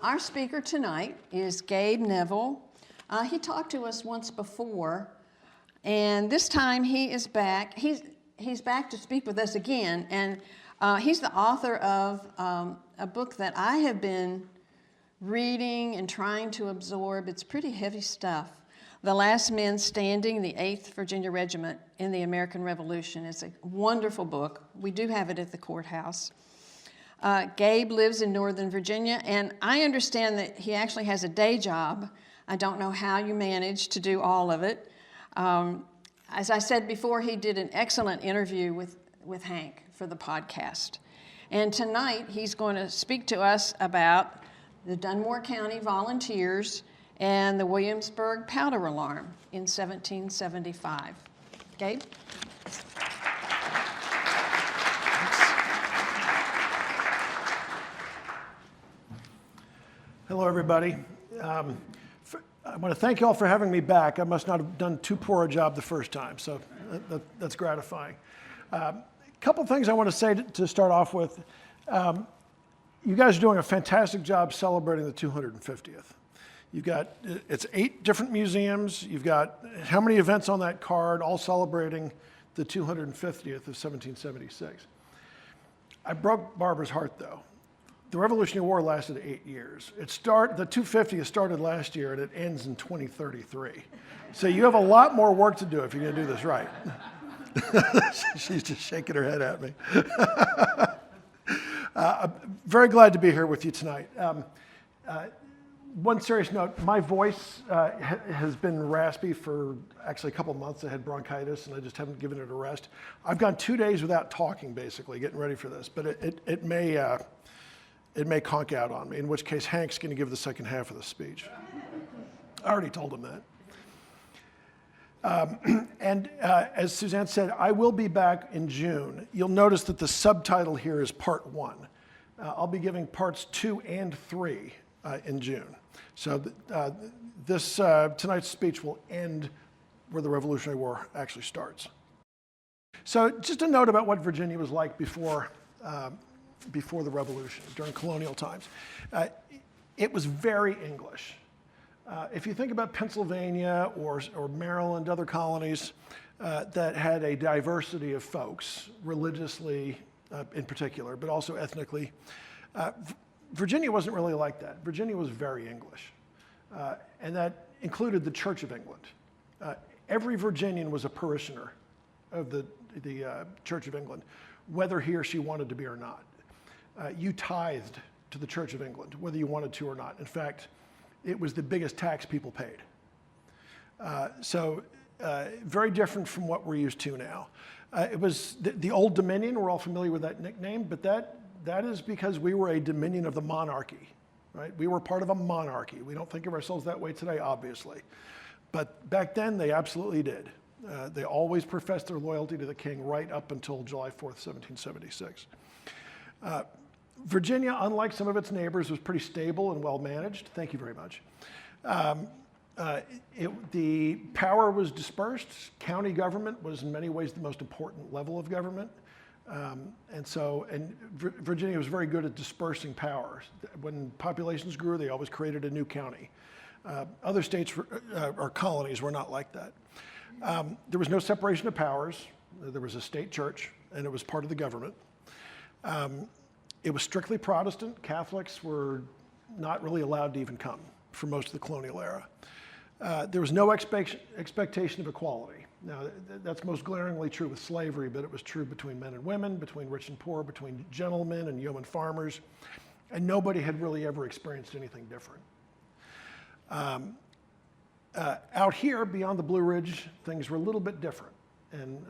Our speaker tonight is Gabe Neville. He talked to us once before, and this time he is back. He's back to speak with us again, and he's the author of a book that I have been reading and trying to absorb. It's pretty heavy stuff. The Last Men Standing, the 8th Virginia Regiment in the American Revolution. It's a wonderful book. We do have it at the courthouse. Gabe lives in Northern Virginia, and I understand that he actually has a day job. I don't know how you manage to do all of it. As I said before, he did an excellent interview with Hank for the podcast. And tonight, he's going to speak to us about the Dunmore County Volunteers and the Williamsburg powder alarm in 1775. Gabe? Hello, everybody. I want to thank you all for having me back. I must not have done too poor a job the first time, so that's gratifying. A couple things I want to say to start off with. You guys are doing a fantastic job celebrating the 250th. You've got, it's 8 different museums. You've got how many events on that card, all celebrating the 250th of 1776. I broke Barbara's heart, though. The Revolutionary War lasted 8 years. The 250th started last year, and it ends in 2033. So you have a lot more work to do if you're going to do this right. She's just shaking her head at me. I'm very glad to be here with you tonight. One serious note, my voice has been raspy for actually a couple months. I had bronchitis, and I just haven't given it a rest. I've gone 2 days without talking, basically, getting ready for this, but it may conk out on me, in which case Hank's going to give the second half of the speech. I already told him that. As Suzanne said, I will be back in June. You'll notice that the subtitle here is Part 1. I'll be giving Parts 2 and 3 in June. So tonight's speech will end where the Revolutionary War actually starts. So just a note about what Virginia was like before the Revolution, during colonial times. It was very English. If you think about Pennsylvania or Maryland, other colonies that had a diversity of folks, religiously in particular, but also ethnically, Virginia wasn't really like that. Virginia was very English, and that included the Church of England. Every Virginian was a parishioner of the Church of England, whether he or she wanted to be or not. You tithed to the Church of England, whether you wanted to or not. In fact, it was the biggest tax people paid. Very different from what we're used to now. It was the Old Dominion. We're all familiar with that nickname, but that is because we were a dominion of the monarchy, right? We were part of a monarchy. We don't think of ourselves that way today, obviously. But back then, they absolutely did. They always professed their loyalty to the king right up until July 4th, 1776. Virginia, unlike some of its neighbors, was pretty stable and well managed. Thank you very much. The power was dispersed. County government was in many ways the most important level of government. Virginia was very good at dispersing power. When populations grew, they always created a new county. Other states or colonies were not like that. There was no separation of powers. There was a state church, and it was part of the government. It was strictly Protestant. Catholics were not really allowed to even come for most of the colonial era. There was no expectation of equality. Now, that's most glaringly true with slavery, but it was true between men and women, between rich and poor, between gentlemen and yeoman farmers, and nobody had really ever experienced anything different. Out here, beyond the Blue Ridge, things were a little bit different, and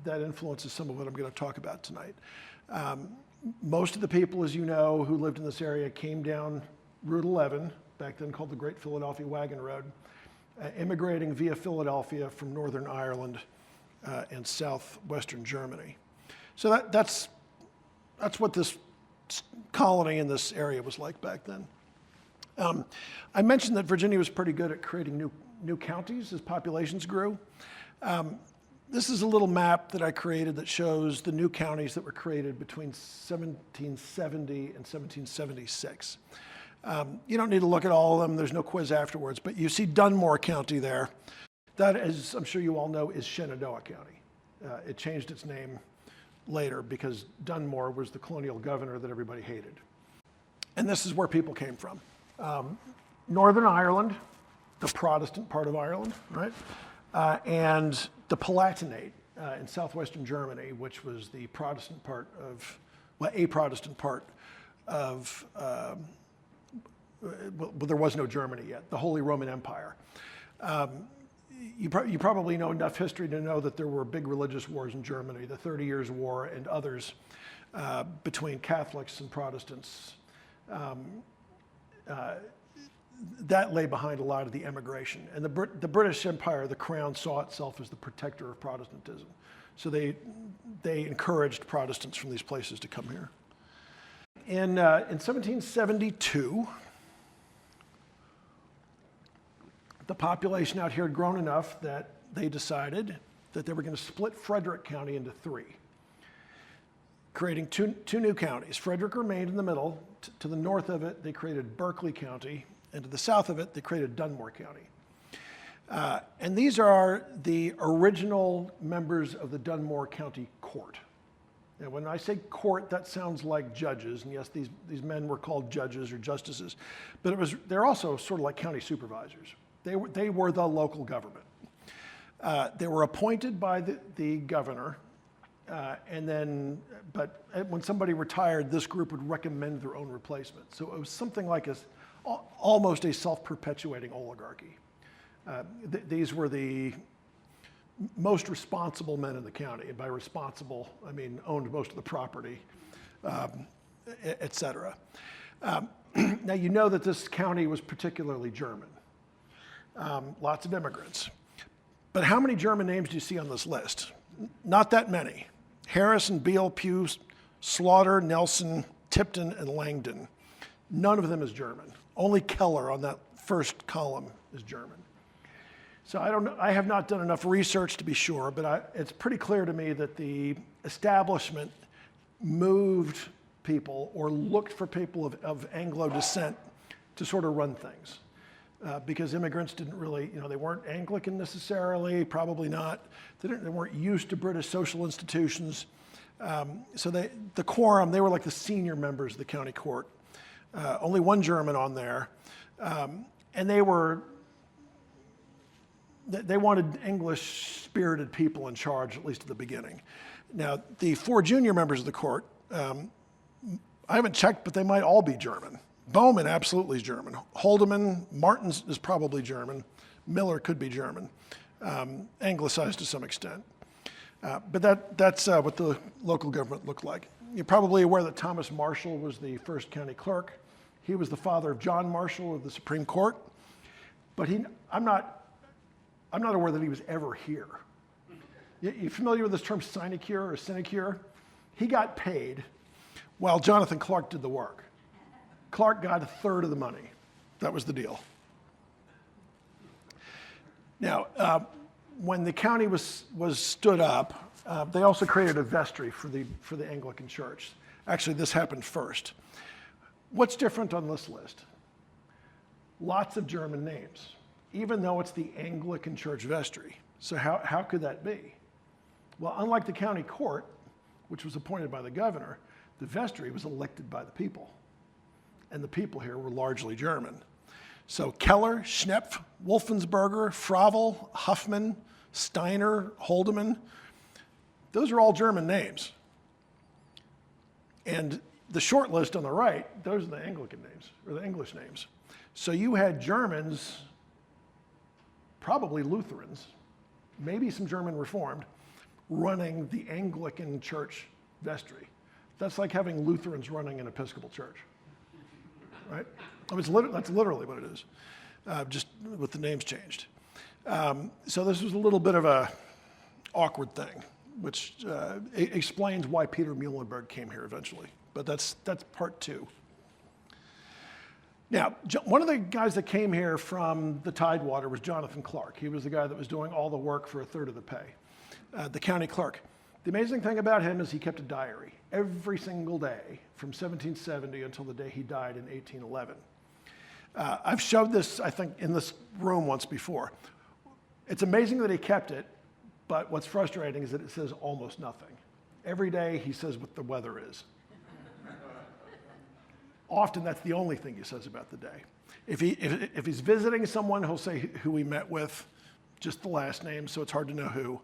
that influences some of what I'm going to talk about tonight. Most of the people, as you know, who lived in this area came down Route 11, back then called the Great Philadelphia Wagon Road, immigrating via Philadelphia from Northern Ireland and southwestern Germany. So that's what this colony in this area was like back then. I mentioned that Virginia was pretty good at creating new counties as populations grew. This is a little map that I created that shows the new counties that were created between 1770 and 1776. You don't need to look at all of them. There's no quiz afterwards. But you see Dunmore County there. That, as I'm sure you all know, is Shenandoah County. It changed its name later because Dunmore was the colonial governor that everybody hated. And this is where people came from. Northern Ireland, the Protestant part of Ireland, right? And the Palatinate in southwestern Germany, which was the Protestant part of, well, a Protestant part of, well, there was no Germany yet, the Holy Roman Empire. You probably know enough history to know that there were big religious wars in Germany, the 30 Years' War and others between Catholics and Protestants. That lay behind a lot of the emigration. And the British Empire, the crown, saw itself as the protector of Protestantism. So they encouraged Protestants from these places to come here. In 1772, the population out here had grown enough that they decided that they were going to split Frederick County into three, creating two new counties. Frederick remained in the middle. To the north of it, they created Berkeley County, and to the south of it, they created Dunmore County. And these are the original members of the Dunmore County Court. And when I say court, that sounds like judges, and yes, these men were called judges or justices, but they're also sort of like county supervisors. They were the local government. They were appointed by the governor, but when somebody retired, this group would recommend their own replacement. So it was something like almost a self-perpetuating oligarchy. These were the most responsible men in the county, and by responsible, I mean owned most of the property, et cetera. Now you know that this county was particularly German. Lots of immigrants. But how many German names do you see on this list? Not that many. Harrison, Beale, Pugh, Slaughter, Nelson, Tipton, and Langdon. None of them is German. Only Keller on that first column is German. So I don't know, I have not done enough research to be sure, but it's pretty clear to me that the establishment moved people or looked for people of Anglo descent to sort of run things. Because immigrants didn't really, they weren't Anglican necessarily, probably not. They weren't used to British social institutions. So the quorum, they were like the senior members of the county court. Only one German on there. And they wanted English-spirited people in charge, at least at the beginning. Now, the four junior members of the court, I haven't checked, but they might all be German. Bowman absolutely is German. Holdeman, Martins is probably German. Miller could be German, anglicized to some extent. But that's what the local government looked like. You're probably aware that Thomas Marshall was the first county clerk. He was the father of John Marshall of the Supreme Court. But I'm not aware that he was ever here. You familiar with this term sinecure or sinecure? He got paid while Jonathan Clark did the work. Clark got a third of the money. That was the deal. Now, when the county was stood up, they also created a vestry for the Anglican Church. Actually, this happened first. What's different on this list? Lots of German names, even though it's the Anglican Church vestry. So how could that be? Well, unlike the county court, which was appointed by the governor, the vestry was elected by the people. And the people here were largely German. So Keller, Schnepf, Wolfensberger, Fravel, Huffman, Steiner, Holdeman, those are all German names. And the short list on the right, those are the Anglican names, or the English names. So you had Germans, probably Lutherans, maybe some German Reformed, running the Anglican Church vestry. That's like having Lutherans running an Episcopal church. Right? I mean, that's literally what it is, just with the names changed. So this was a little bit of a awkward thing, which explains why Peter Muhlenberg came here eventually. But that's part two. Now, one of the guys that came here from the Tidewater was Jonathan Clark. He was the guy that was doing all the work for a third of the pay, the county clerk. The amazing thing about him is he kept a diary every single day from 1770 until the day he died in 1811. I've showed this, I think, in this room once before. It's amazing that he kept it, but what's frustrating is that it says almost nothing. Every day he says what the weather is. Often that's the only thing he says about the day. If he's visiting someone, he'll say who he met with, just the last name, so it's hard to know who.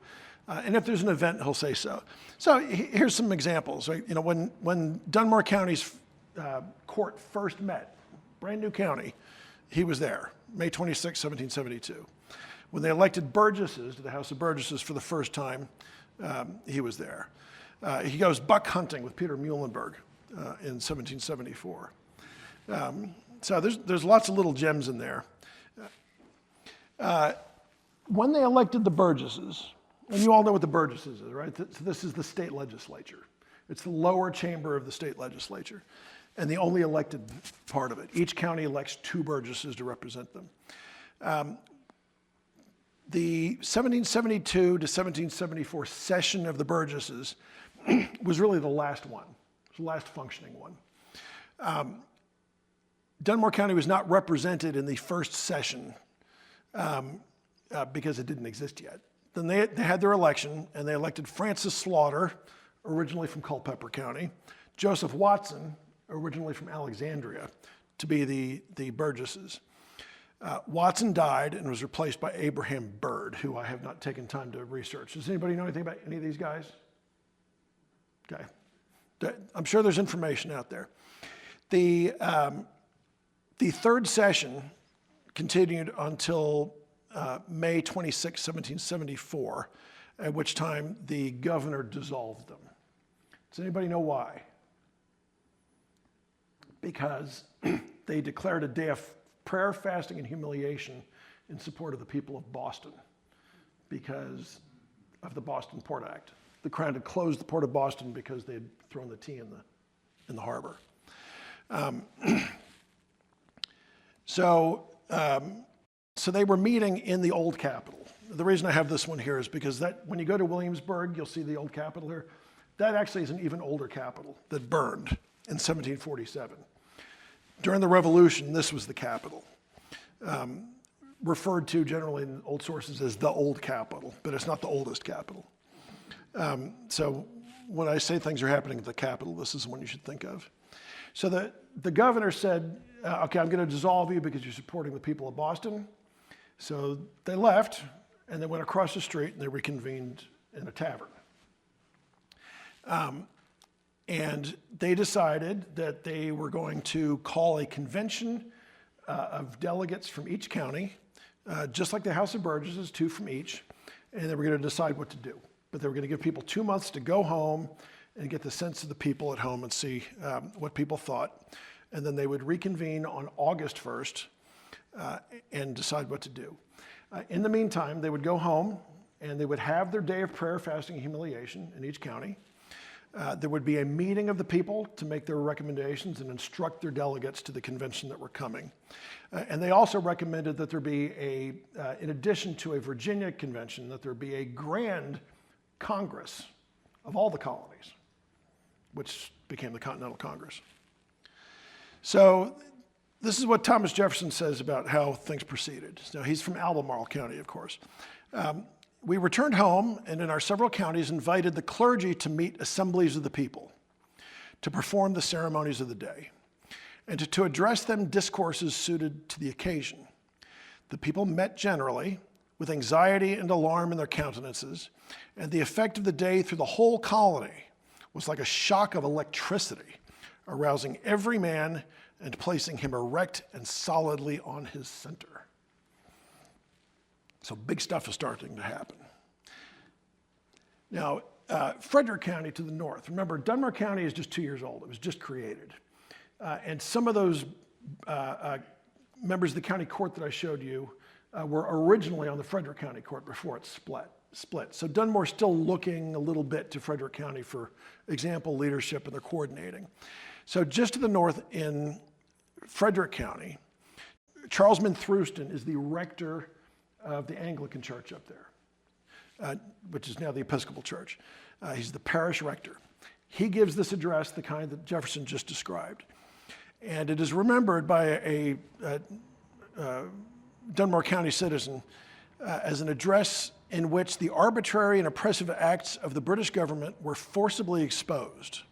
And if there's an event, he'll say so. So here's some examples. Right? You know, when Dunmore County's court first met, brand new county, he was there, May 26, 1772. When they elected Burgesses to the House of Burgesses for the first time, he was there. He goes buck hunting with Peter Muhlenberg in 1774. So there's lots of little gems in there. When they elected the Burgesses, and you all know what the Burgesses is, right? So this is the state legislature. It's the lower chamber of the state legislature, and the only elected part of it. Each county elects 2 Burgesses to represent them. The 1772 to 1774 session of the Burgesses was really the last one. It was the last functioning one. Dunmore County was not represented in the first session because it didn't exist yet. Then they had their election, and they elected Francis Slaughter, originally from Culpeper County, Joseph Watson, originally from Alexandria, to be the Burgesses. Watson died and was replaced by Abraham Byrd, who I have not taken time to research. Does anybody know anything about any of these guys? Okay. I'm sure there's information out there. The third session continued until May 26, 1774, at which time the governor dissolved them. Does anybody know why? Because they declared a day of prayer, fasting, and humiliation in support of the people of Boston because of the Boston Port Act. The Crown had closed the port of Boston because they had thrown the tea in the harbor. So they were meeting in the old Capitol. The reason I have this one here is because when you go to Williamsburg, you'll see the old Capitol here. That actually is an even older Capitol that burned in 1747. During the Revolution, this was the Capitol, referred to generally in old sources as the old Capitol, but it's not the oldest Capitol. So when I say things are happening at the Capitol, this is the one you should think of. So the governor said, okay, I'm going to dissolve you because you're supporting the people of Boston. So they left, and they went across the street, and they reconvened in a tavern. And they decided that they were going to call a convention of delegates from each county, just like the House of Burgesses, 2 from each, and they were going to decide what to do. But they were going to give people 2 months to go home and get the sense of the people at home and see what people thought. And then they would reconvene on August 1st and decide what to do. In the meantime, they would go home and they would have their day of prayer, fasting, and humiliation in each county. There would be a meeting of the people to make their recommendations and instruct their delegates to the convention that were coming. And they also recommended that there be in addition to a Virginia convention, that there be a grand Congress of all the colonies, which became the Continental Congress. So this is what Thomas Jefferson says about how things proceeded. So he's from Albemarle County, of course. We returned home and in our several counties invited the clergy to meet assemblies of the people, to perform the ceremonies of the day, and to address them discourses suited to the occasion. The people met generally, with anxiety and alarm in their countenances, and the effect of the day through the whole colony was like a shock of electricity, arousing every man and placing him erect and solidly on his center. So big stuff is starting to happen. Now, Frederick County to the north. Remember, Dunmore County is just 2 years old. It was just created. And some of those members of the county court that I showed you were originally on the Frederick County court before it split. So Dunmore's still looking a little bit to Frederick County for example, leadership, and their coordinating. So just to the north in Frederick County, Charles Minthruston is the rector of the Anglican church up there, which is now the Episcopal Church. He's the parish rector. He gives this address, the kind that Jefferson just described. And it is remembered by a Dunmore County citizen as an address in which the arbitrary and oppressive acts of the British government were forcibly exposed.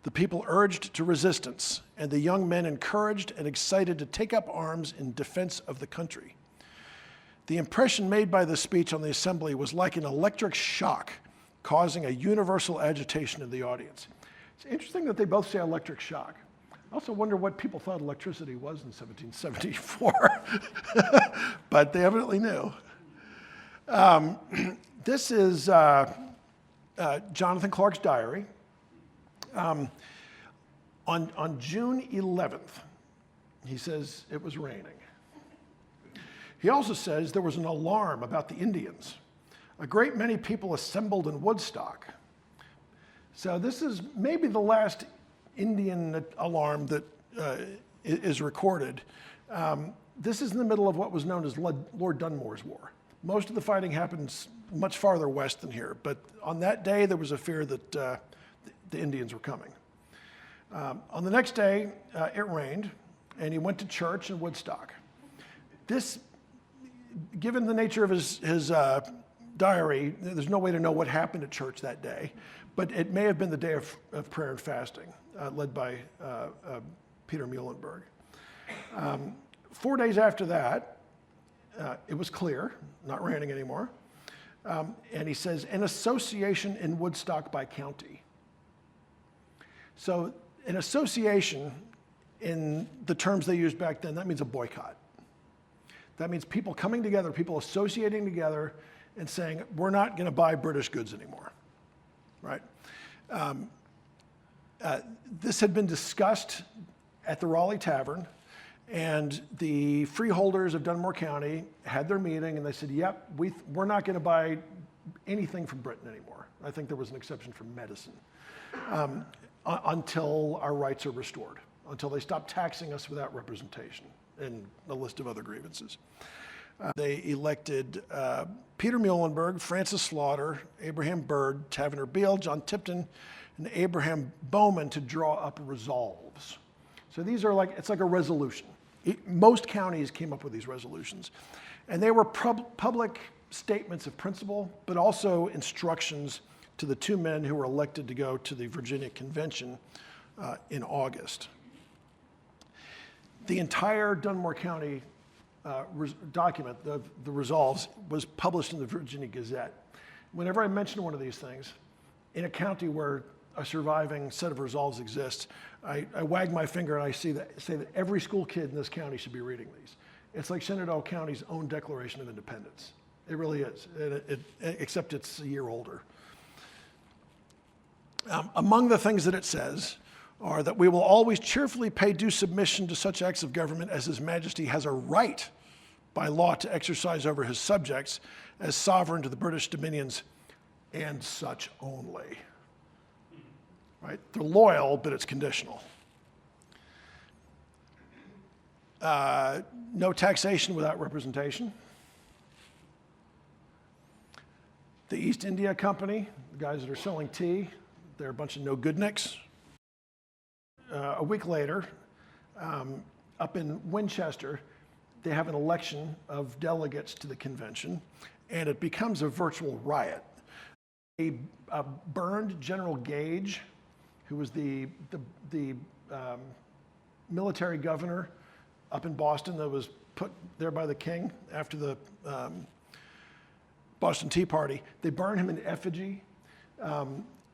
The people urged to resistance, and the young men encouraged and excited to take up arms in defense of the country. The impression made by the speech on the assembly was like an electric shock, causing a universal agitation in the audience. It's interesting that they both say electric shock. I also wonder what people thought electricity was in 1774, but they evidently knew. This is Jonathan Clark's diary. On June 11th, he says it was raining. He also says there was an alarm about the Indians. A great many people assembled in Woodstock. So this is maybe the last Indian alarm that is recorded. This is in the middle of what was known as Lord Dunmore's War. Most of the fighting happens much farther west than here, but on that day there was a fear that the Indians were coming. On the next day, it rained, and he went to church in Woodstock. This, given the nature of his diary, there's no way to know what happened at church that day, but it may have been the day of prayer and fasting, led by Peter Muhlenberg. 4 days after that, it was clear, not raining anymore, and he says, an association in Woodstock by county. So an association, in the terms they used back then, that means a boycott. That means people coming together, people associating together and saying, we're not going to buy British goods anymore, right? This had been discussed at the Raleigh Tavern, and the freeholders of Dunmore County had their meeting, and they said, yep, we're not going to buy anything from Britain anymore. I think there was an exception for medicine, until our rights are restored, until they stop taxing us without representation, and a list of other grievances. They elected Peter Muhlenberg, Francis Slaughter, Abraham Byrd, Taverner Beale, John Tipton, and Abraham Bowman to draw up resolves. So these are it's like a resolution. Most counties came up with these resolutions. And they were public statements of principle, but also instructions to the two men who were elected to go to the Virginia Convention in August. The entire Dunmore County document, the resolves, was published in the Virginia Gazette. Whenever I mention one of these things, in a county where a surviving set of resolves exists, I wag my finger and I say that every school kid in this county should be reading these. It's like Shenandoah County's own Declaration of Independence. It really is, except it's a year older. Among the things that it says are that we will always cheerfully pay due submission to such acts of government as His Majesty has a right by law to exercise over his subjects as sovereign to the British dominions, and such only. Right? They're loyal, but it's conditional. No taxation without representation. The East India Company, the guys that are selling tea, they're a bunch of no-goodniks. A week later, up in Winchester, they have an election of delegates to the convention, and it becomes a virtual riot. They burned General Gage, who was the military governor up in Boston that was put there by the king after the Boston Tea Party. They burn him in effigy,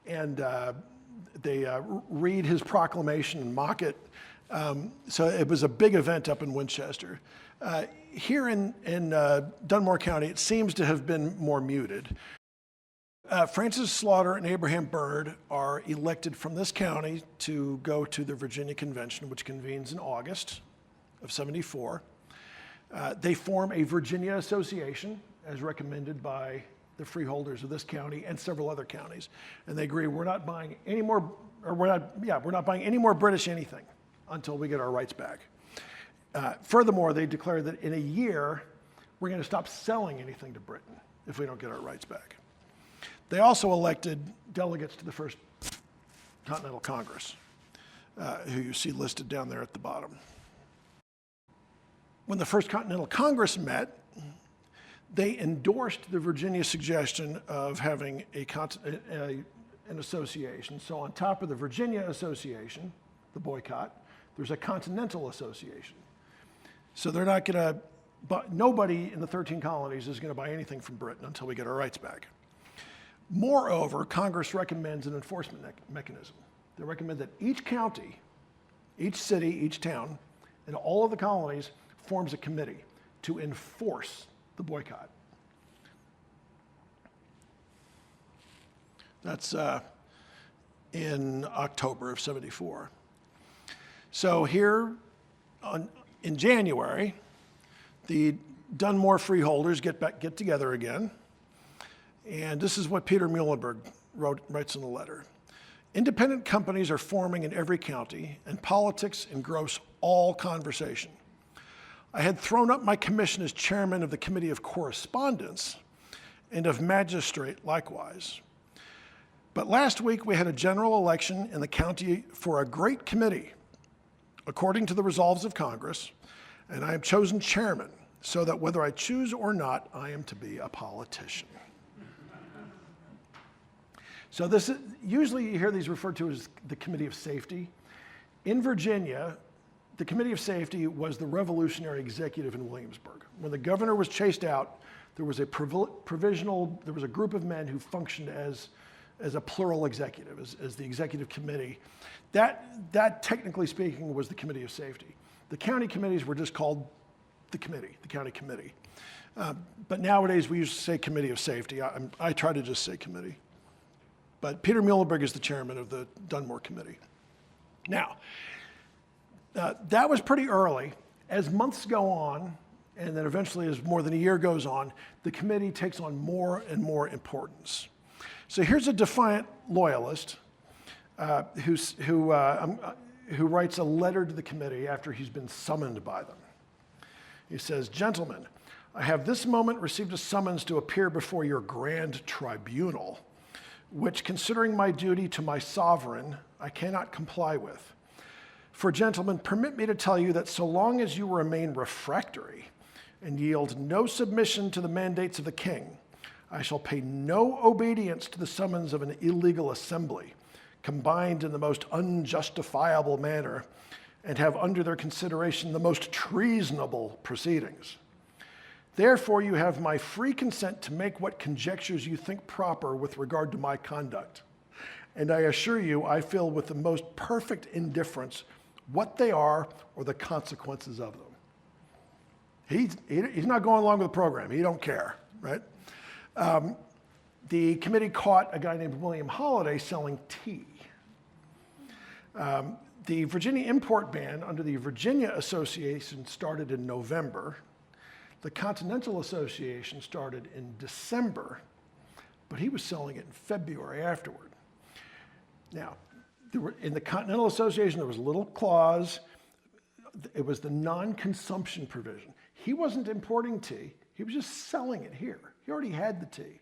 and they read his proclamation and mock it. So it was a big event up in Winchester. Here in Dunmore County, it seems to have been more muted. Francis Slaughter and Abraham Byrd are elected from this county to go to the Virginia Convention, which convenes in August of '74. They form a Virginia Association, as recommended by the freeholders of this county and several other counties, and they agree we're not buying any more, or we're not buying any more British anything until we get our rights back. Furthermore, they declare that in a year we're going to stop selling anything to Britain if we don't get our rights back. They also elected delegates to the First Continental Congress. who you see listed down there at the bottom. When the First Continental Congress met, they endorsed the Virginia suggestion of having an association. So on top of the Virginia Association, the boycott, there's a Continental Association. So they're not going to, but nobody in the 13 colonies is going to buy anything from Britain until we get our rights back. Moreover, Congress recommends an enforcement mechanism. They recommend that each county, each city, each town, and all of the colonies forms a committee to enforce the boycott. That's in October of '74. So here in January, the Dunmore freeholders get together again, and this is what Peter Muhlenberg writes in the letter. Independent companies are forming in every county, and politics engross all conversation. I had thrown up my commission as chairman of the Committee of Correspondence and of Magistrate likewise. But last week we had a general election in the county for a great committee, according to the resolves of Congress, and I am chosen chairman, so that whether I choose or not, I am to be a politician. So this is, usually you hear these referred to as the Committee of Safety. In Virginia, the Committee of Safety was the revolutionary executive in Williamsburg. When the governor was chased out, there was a group of men who functioned as a plural executive, as the executive committee. That technically speaking was the Committee of Safety. The county committees were just called the county committee. But nowadays we used to say Committee of Safety. I try to just say committee. But Peter Muhlenberg is the chairman of the Dunmore Committee. Now, that was pretty early. As months go on, and then eventually as more than a year goes on, the committee takes on more and more importance. So here's a defiant loyalist who writes a letter to the committee after he's been summoned by them. He says, "Gentlemen, I have this moment received a summons to appear before your grand tribunal, which, considering my duty to my sovereign, I cannot comply with. For, gentlemen, permit me to tell you that so long as you remain refractory and yield no submission to the mandates of the king, I shall pay no obedience to the summons of an illegal assembly, combined in the most unjustifiable manner, and have under their consideration the most treasonable proceedings. Therefore, you have my free consent to make what conjectures you think proper with regard to my conduct. And I assure you, I feel with the most perfect indifference what they are or the consequences of them." He's not going along with the program. He don't care, right? The committee caught a guy named William Holiday selling tea. The Virginia import ban under the Virginia Association started in November. The Continental Association started in December, but he was selling it in February afterward. Now, in the Continental Association, there was a little clause. It was the non-consumption provision. He wasn't importing tea. He was just selling it here. He already had the tea,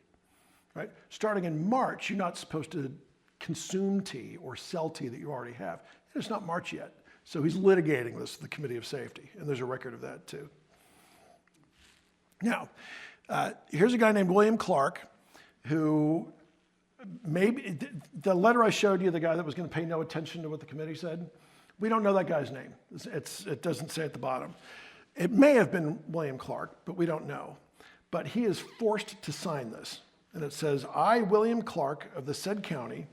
right? Starting in March, you're not supposed to consume tea or sell tea that you already have. And it's not March yet. So he's litigating this with the Committee of Safety, and there's a record of that too. Now, here's a guy named William Clark, who maybe, the letter I showed you, the guy that was going to pay no attention to what the committee said, we don't know that guy's name. It doesn't say at the bottom. It may have been William Clark, but we don't know. But he is forced to sign this. And it says, "I, William Clark of the said county,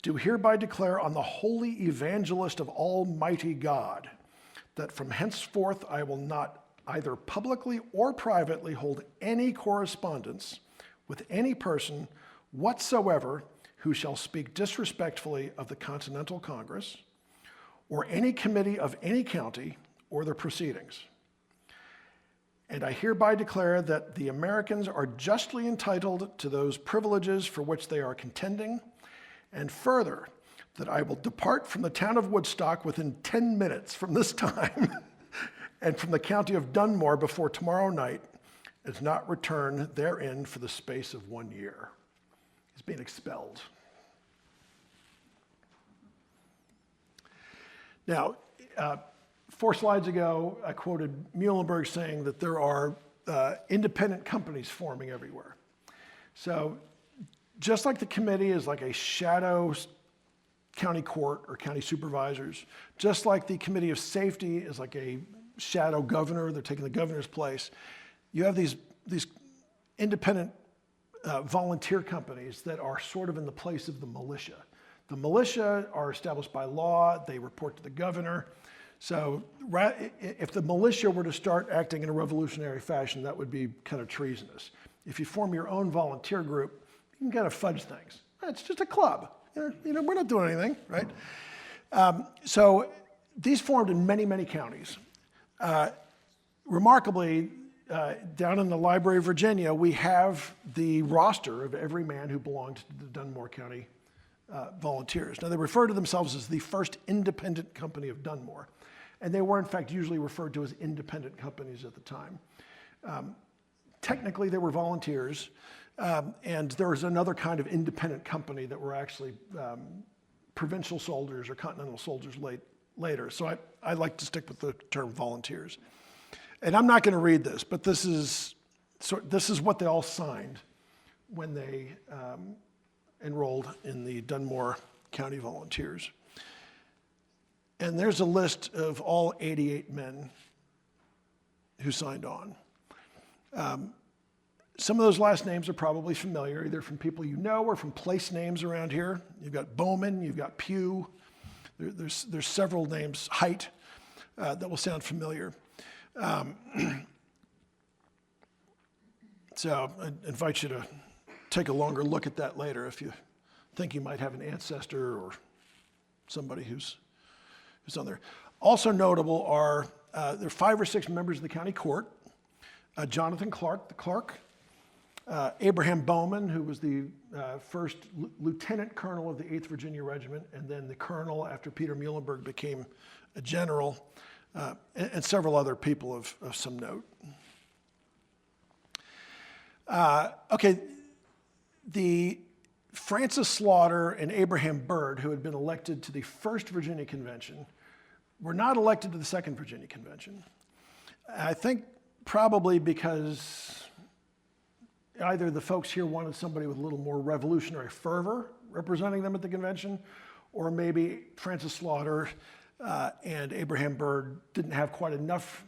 do hereby declare on the holy evangelist of Almighty God that from henceforth I will not either publicly or privately hold any correspondence with any person whatsoever who shall speak disrespectfully of the Continental Congress or any committee of any county or their proceedings. And I hereby declare that the Americans are justly entitled to those privileges for which they are contending, and further, that I will depart from the town of Woodstock within 10 minutes from this time and from the county of Dunmore before tomorrow night, and not return therein for the space of 1 year." He's being expelled. Now, 4 slides ago, I quoted Muhlenberg saying that there are independent companies forming everywhere. So just like the committee is like a shadow county court or county supervisors, just like the committee of safety is like a shadow governor, they're taking the governor's place, you have these independent volunteer companies that are sort of in the place of the militia. The militia are established by law, they report to the governor. So if the militia were to start acting in a revolutionary fashion, that would be kind of treasonous. If you form your own volunteer group, you can kind of fudge things. It's just a club. We're not doing anything, right? So these formed in many, many counties. Remarkably, down in the Library of Virginia, we have the roster of every man who belonged to the Dunmore County Volunteers. Now, they refer to themselves as the first independent company of Dunmore, and they were, in fact, usually referred to as independent companies at the time. Technically, they were volunteers, and there was another kind of independent company that were actually provincial soldiers or continental soldiers later. So I like to stick with the term volunteers. And I'm not going to read this, but this is what they all signed when they enrolled in the Dunmore County Volunteers. And there's a list of all 88 men who signed on. Some of those last names are probably familiar, either from people you know or from place names around here. You've got Bowman, you've got Pugh. There's several names, Height, that will sound familiar. So I invite you to take a longer look at that later if you think you might have an ancestor or somebody who's on there. Also notable are there are 5 or 6 members of the county court. Jonathan Clark, the clerk. Abraham Bowman, who was the first lieutenant colonel of the 8th Virginia Regiment, and then the colonel after Peter Muhlenberg became a general. And several other people of some note. Okay, the Francis Slaughter and Abraham Byrd, who had been elected to the First Virginia Convention, were not elected to the Second Virginia Convention. I think probably because either the folks here wanted somebody with a little more revolutionary fervor representing them at the convention, or maybe Francis Slaughter and Abraham Byrd didn't have quite enough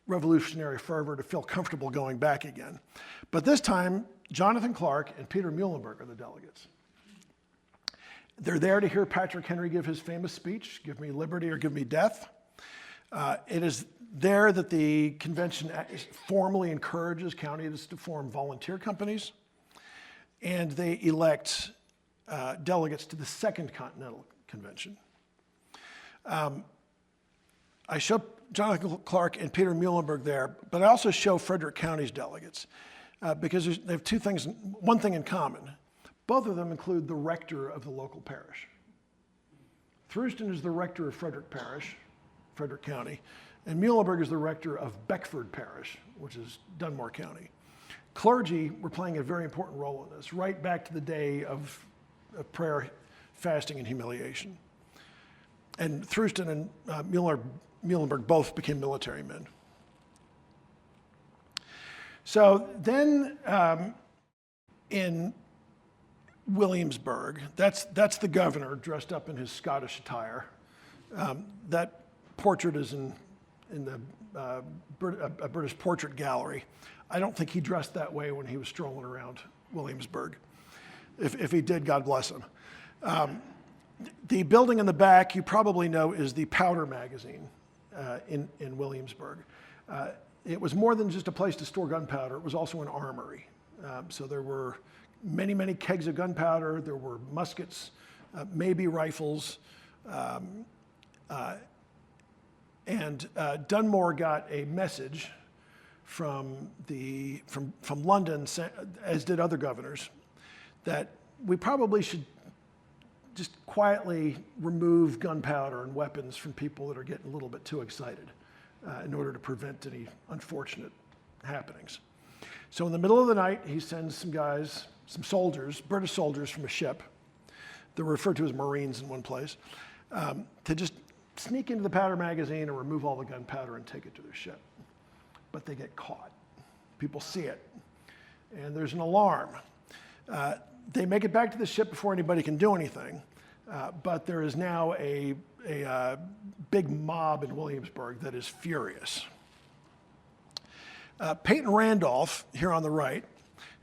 revolutionary fervor to feel comfortable going back again. But this time, Jonathan Clark and Peter Muhlenberg are the delegates. They're there to hear Patrick Henry give his famous speech, "Give me liberty or give me death." It is there that the convention formally encourages counties to form volunteer companies, and they elect delegates to the Second Continental Convention. I show Jonathan Clark and Peter Muhlenberg there, but I also show Frederick County's delegates because they have one thing in common. Both of them include the rector of the local parish. Thruston is the rector of Frederick Parish, Frederick County, and Muhlenberg is the rector of Beckford Parish, which is Dunmore County. Clergy were playing a very important role in this, right back to the day of prayer, fasting, and humiliation. And Thruston and Muhlenberg both became military men. So then in Williamsburg, that's the governor dressed up in his Scottish attire. That portrait is in a British portrait gallery. I don't think he dressed that way when he was strolling around Williamsburg. If he did, God bless him. The building in the back, you probably know, is the Powder Magazine in Williamsburg. It was more than just a place to store gunpowder. It was also an armory. So there were many, many kegs of gunpowder. There were muskets, maybe rifles. And Dunmore got a message from London, as did other governors, that we probably should just quietly remove gunpowder and weapons from people that are getting a little bit too excited in order to prevent any unfortunate happenings. So in the middle of the night, he sends some guys, some soldiers, British soldiers from a ship, they're referred to as Marines in one place, to just sneak into the powder magazine and remove all the gunpowder and take it to their ship. But they get caught. People see it. And there's an alarm. They make it back to the ship before anybody can do anything. But there is now a big mob in Williamsburg that is furious. Peyton Randolph, here on the right,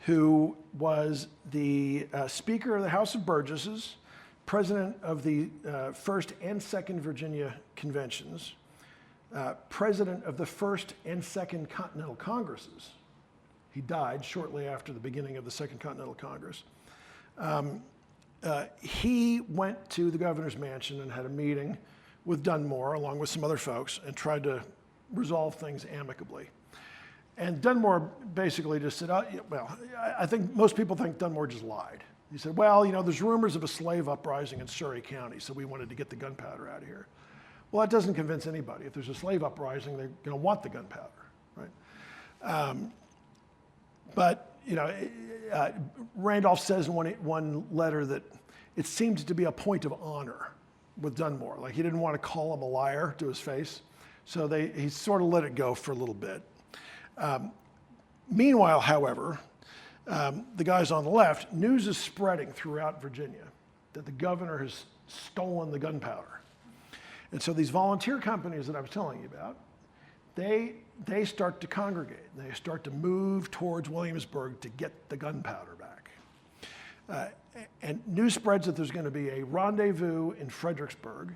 who was the Speaker of the House of Burgesses, President of the First and Second Virginia Conventions, President of the First and Second Continental Congresses. He died shortly after the beginning of the Second Continental Congress. He went to the governor's mansion and had a meeting with Dunmore, along with some other folks, and tried to resolve things amicably. And Dunmore basically just said, well, I think most people think Dunmore just lied. He said, well, there's rumors of a slave uprising in Surrey County, so we wanted to get the gunpowder out of here. Well, that doesn't convince anybody. If there's a slave uprising, they're going to want the gunpowder, right? But Randolph says in one letter that it seemed to be a point of honor with Dunmore. Like, he didn't want to call him a liar to his face, so he sort of let it go for a little bit. Meanwhile, however, the guys on the left, news is spreading throughout Virginia that the governor has stolen the gunpowder. And so these volunteer companies that I was telling you about, they start to congregate. They start to move towards Williamsburg to get the gunpowder back. And news spreads that there's going to be a rendezvous in Fredericksburg,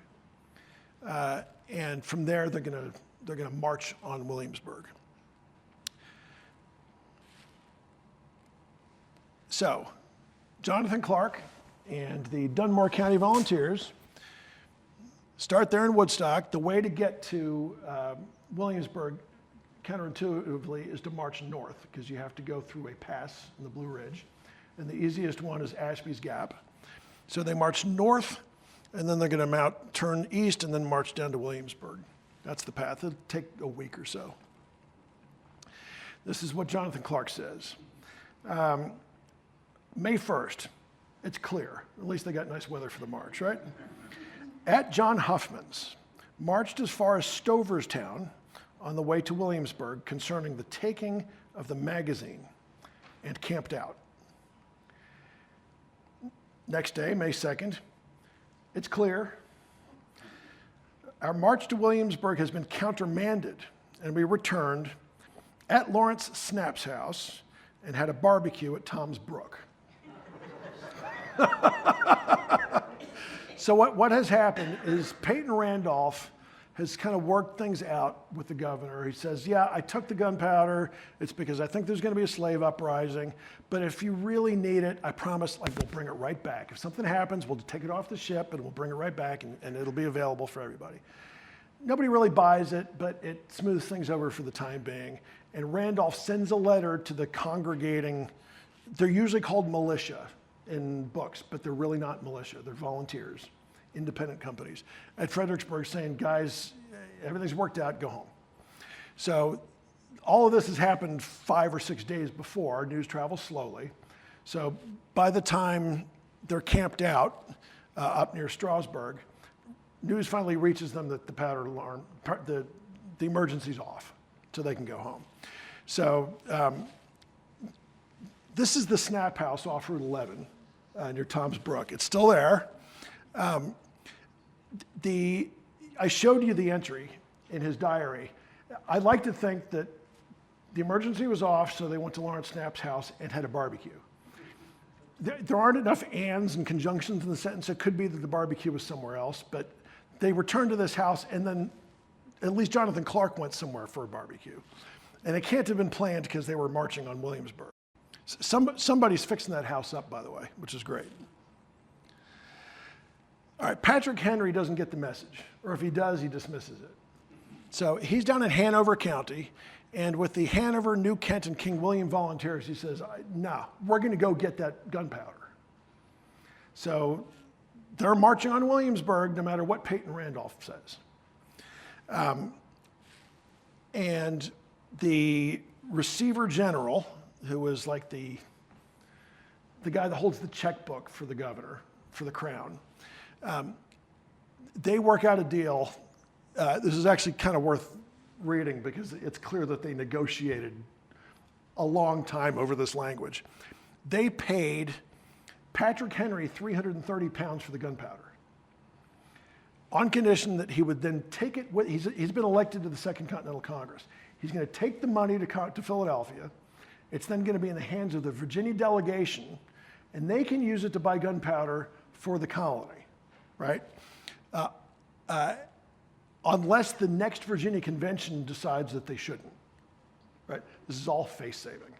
and from there they're going to march on Williamsburg. So, Jonathan Clark and the Dunmore County Volunteers start there in Woodstock. The way to get to Williamsburg, counterintuitively, is to march north, because you have to go through a pass in the Blue Ridge. And the easiest one is Ashby's Gap. So they march north, and then they're going to turn east, and then march down to Williamsburg. That's the path. It'll take a week or so. This is what Jonathan Clark says. May 1st, it's clear. At least they got nice weather for the march, right? At John Huffman's, marched as far as Stoverstown on the way to Williamsburg concerning the taking of the magazine, and camped out. Next day, May 2nd, it's clear. Our march to Williamsburg has been countermanded, and we returned at Lawrence Snap's house and had a barbecue at Tom's Brook. So what has happened is Peyton Randolph has kind of worked things out with the governor. He says, yeah, I took the gunpowder. It's because I think there's going to be a slave uprising. But if you really need it, I promise, we'll bring it right back. If something happens, we'll take it off the ship and we'll bring it right back, and it'll be available for everybody. Nobody really buys it, but it smooths things over for the time being. And Randolph sends a letter to the congregating, they're usually called militia in books, but they're really not militia. They're volunteers, independent companies, at Fredericksburg, saying, guys, everything's worked out, go home. So all of this has happened 5 or 6 days before. News travels slowly. So by the time they're camped out up near Strasburg, news finally reaches them that the powder alarm, the emergency's off, so they can go home. So this is the Snap House off Route 11 near Tom's Brook. It's still there. I showed you the entry in his diary. I like to think that the emergency was off, so they went to Lawrence Snap's house and had a barbecue. There aren't enough ands and conjunctions in the sentence. It could be that the barbecue was somewhere else, but they returned to this house, and then at least Jonathan Clark went somewhere for a barbecue. And it can't have been planned because they were marching on Williamsburg. Somebody's fixing that house up, by the way, which is great. All right, Patrick Henry doesn't get the message, or if he does, he dismisses it. So he's down in Hanover County, and with the Hanover, New Kent, and King William volunteers, he says, no, we're going to go get that gunpowder. So they're marching on Williamsburg no matter what Peyton Randolph says. And the receiver general, who was like the guy that holds the checkbook for the governor, for the crown, they work out a deal this is actually kind of worth reading because it's clear that they negotiated a long time over this language. They paid Patrick Henry 330 pounds for the gunpowder on condition that he would then take it with, he's been elected to the Second Continental Congress. He's going to take the money to Philadelphia. It's then going to be in the hands of the Virginia delegation, and they can use it to buy gunpowder for the colony, right? Unless the next Virginia convention decides that they shouldn't, right? This is all face saving.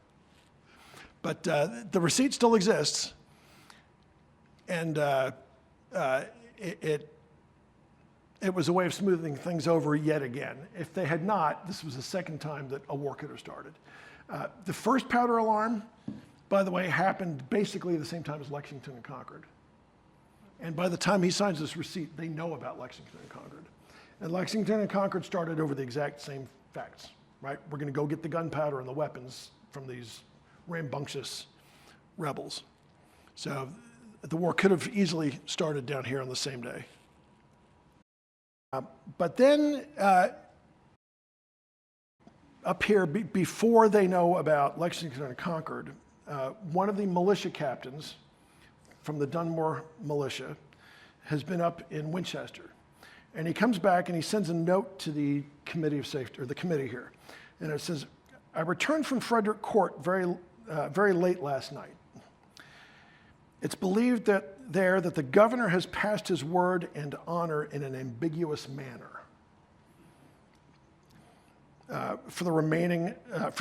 But the receipt still exists, and it was a way of smoothing things over yet again. If they had not, this was the second time that a war could have started. The first powder alarm, by the way, happened basically at the same time as Lexington and Concord. And by the time he signs this receipt, they know about Lexington and Concord. And Lexington and Concord started over the exact same facts, right? We're going to go get the gunpowder and the weapons from these rambunctious rebels. So the war could have easily started down here on the same day. But then up here, before they know about Lexington and Concord, one of the militia captains from the Dunmore militia has been up in Winchester. And he comes back and he sends a note to the Committee of Safety, or the committee here. And it says, I returned from Frederick Court very late last night. It's believed that the governor has passed his word and honor in an ambiguous manner for the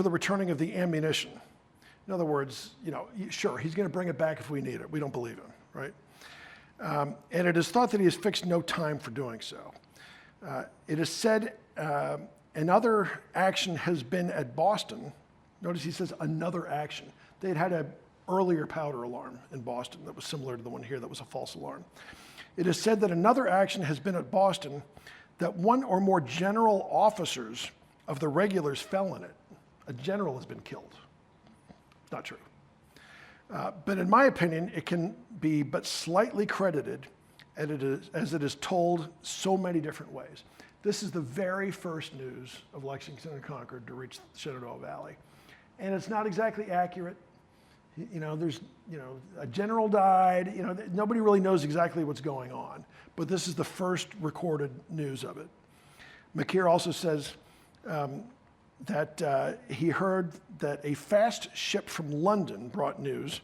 returning of the ammunition. In other words, sure, he's going to bring it back if we need it. We don't believe him, right? And it is thought that he has fixed no time for doing so. It is said another action has been at Boston. Notice he says another action. They'd had an earlier powder alarm in Boston that was similar to the one here that was a false alarm. It is said that another action has been at Boston, that one or more general officers of the regulars fell in it. A general has been killed. Not true. But in my opinion, it can be but slightly credited as it is told so many different ways. This is the very first news of Lexington and Concord to reach the Shenandoah Valley. And it's not exactly accurate. There's, a general died. Nobody really knows exactly what's going on. But this is the first recorded news of it. McKeer also says that he heard that a fast ship from London brought news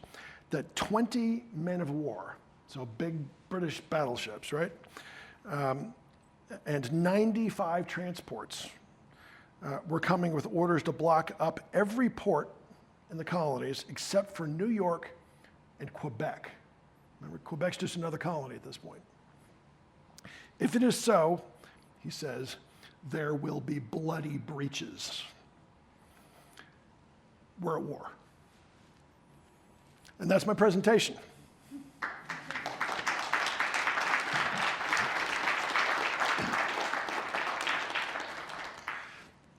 that 20 men of war, so big British battleships, right? And 95 transports were coming with orders to block up every port in the colonies except for New York and Quebec. Remember, Quebec's just another colony at this point. If it is so, he says, there will be bloody breaches. We're at war. And that's my presentation.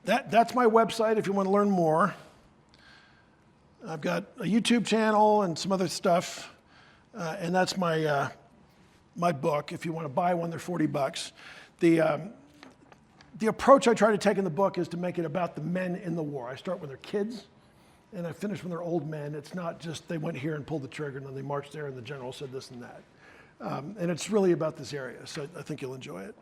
That's my website if you want to learn more. I've got a YouTube channel and some other stuff, and that's my my book. If you want to buy one, they're $40. The approach I try to take in the book is to make it about the men in the war. I start when they're kids, and I finish when they're old men. It's not just they went here and pulled the trigger, and then they marched there, and the general said this and that. And it's really about this area, so I think you'll enjoy it.